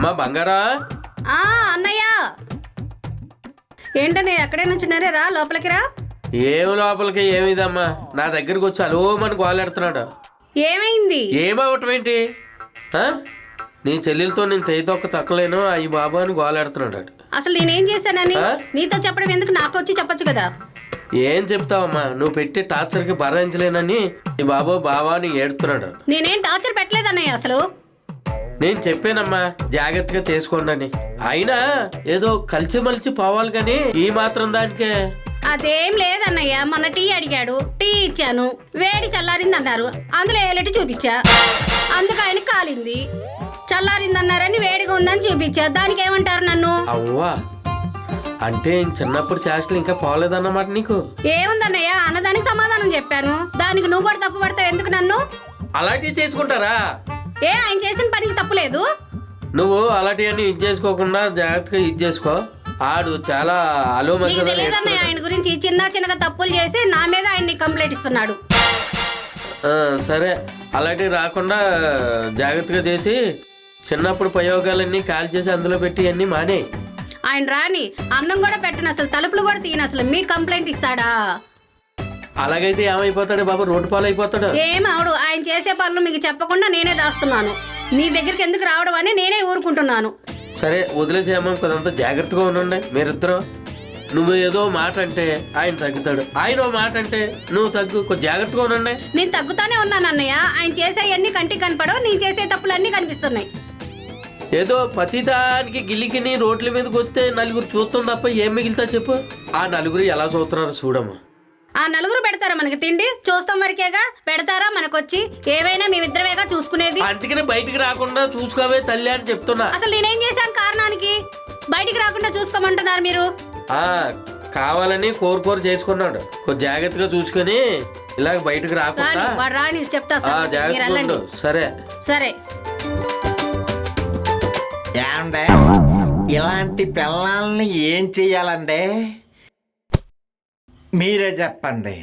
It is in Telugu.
అమ్మా బంగారా. అన్నయ్య ఏంటన్నయ్య అక్కడే నుంచున్నారే, రా లోపలికి రా. ఏం లోపలికి ఏమిదమ్మా, నా దగ్గరకు వచ్చి అలోమని గోలెడుతున్నాడు. ఏమైంది? ఏమవటం ఏంటి? నీ చెల్లెలతో నేను తొక్క తక్కలేను అయ్యి బాబా అని గోలెడుతున్నాడు. అసలు నేనేం చేశానని నీతో చెప్పడం ఎందుకు, నాకు వచ్చి చెప్పొచ్చు కదా. ఏం చెప్తావమ్మా, నువ్వు పెట్టి టార్చర్కి భరించలేనని ఈ బాబు బావా అని ఏడుతున్నాడు. నేనేం టార్చర్ పెట్టలేదన్నయ్య అసలు. నేను చెప్పానమ్మా జాగ్రత్తగా చేసుకోండి అని. అయినా ఏదో కలిసిమలిసి పోవాలి కానీ ఈ మాత్రం దానికే. అదేం లేదన్నయ్య, మొన్న టీ అడిగాడు, టీ ఇచ్చాను, వేడి చల్లారింది అన్నారు, అందులో ఏలటి చూపించా, అందుకు ఆయన కాలింది. చల్లారిందన్నారని వేడిగా ఉందని చూపించా, దానికి ఏమంటారు నన్ను? అవ్వా, అంటే చిన్నప్పుడు చేష్టలు ఇంకా పోలేదన్నమాట నీకు. ఏముందన్నయ్య, అన్నదానికి సమాధానం చెప్పాను, దానికి నువ్వు కూడా తప్పు పడతావు ఎందుకు నన్ను? అలాంటివి చేసుకుంటారా? ఆయన చేసిన పనికి తప్పులేదు. నువ్వు అలాంటివన్నీ ఇది చేసుకోకుండా జాగ్రత్తగా ఇది చేసుకో. ఆడు చాలా తెలియదన్నయ్య ఆయన గురించి, చిన్నగా తప్పులు చేసి నా మీద ఆయన్ని కంప్లైంట్ ఇస్తున్నాడు. సరే, అలాంటివి రాకుండా జాగ్రత్తగా చేసి చిన్నప్పుడు ప్రయోగాలన్నీ కాల్ చేసి అందులో పెట్టి అన్ని మానే. ఆయన రాని అన్నం కూడా పెట్టను, అసలు తలుపులు కూడా తీయను, అసలు మీ కంప్లైంట్ ఇస్తాడా? అలాగైతే ఏమైపోతాడు బాబు, రోడ్డు పాలు అయిపోతాడు. ఏమావుడు, ఆయన చేసే పనులు మీకు చెప్పకుండా నేనే దాస్తున్నాను, మీ దగ్గరికి ఎందుకు రావడం అని నేనే ఊరుకుంటున్నాను. సరే వదిలేసేమో, కొంత జాగ్రత్తగా ఉండండి మీరిద్దరు. నువ్వు ఏదో మాట అంటే ఆయన తగ్గుతాడు, ఆయన ఓ మాట అంటే నువ్వు తగ్గు, కొంచెం జాగ్రత్తగా ఉండండి. నేను తగ్గుతానే ఉన్నాను అన్నయ్య, ఆయన చేసేవన్నీ కంటికి కనపడవు, నేను చేసే తప్పులన్నీ కనిపిస్తున్నాయి. ఏదో ప్రతిదానికి గిల్లికిని రోడ్ల మీదకి వస్తే నలుగురు చూస్తాం తప్ప ఏం మిగిలితా చెప్పు. ఆ నలుగురు ఎలా చూస్తున్నారు చూడమ్మా. ఆ నలుగురు పెడతారా మనకి తిండి? చూస్తాం వరకేగా, పెడతారా మనకొచ్చి? ఏవైనా మేమిద్దరమేగా చూసుకునేది. అందుకనే బయటికి రాకుండా చూసుకోవే తల్లి అని చెప్తున్నా. అసలు నేనేం చేశాను కారణానికి బయటికి రాకుండా చూసుకోమంటున్నారు మీరు? కావాలని కోరు చేసుకున్నాడు, కొంచెం జాగ్రత్తగా చూసుకొని ఇలాగ బయటకు రాకుండా. రాని చెప్తా జాగ్రత్తగా. సరే సరే. ఏమండే, ఇలాంటి పిల్లల్ని ఏం చెయ్యాలండి మీరే చెప్పండి.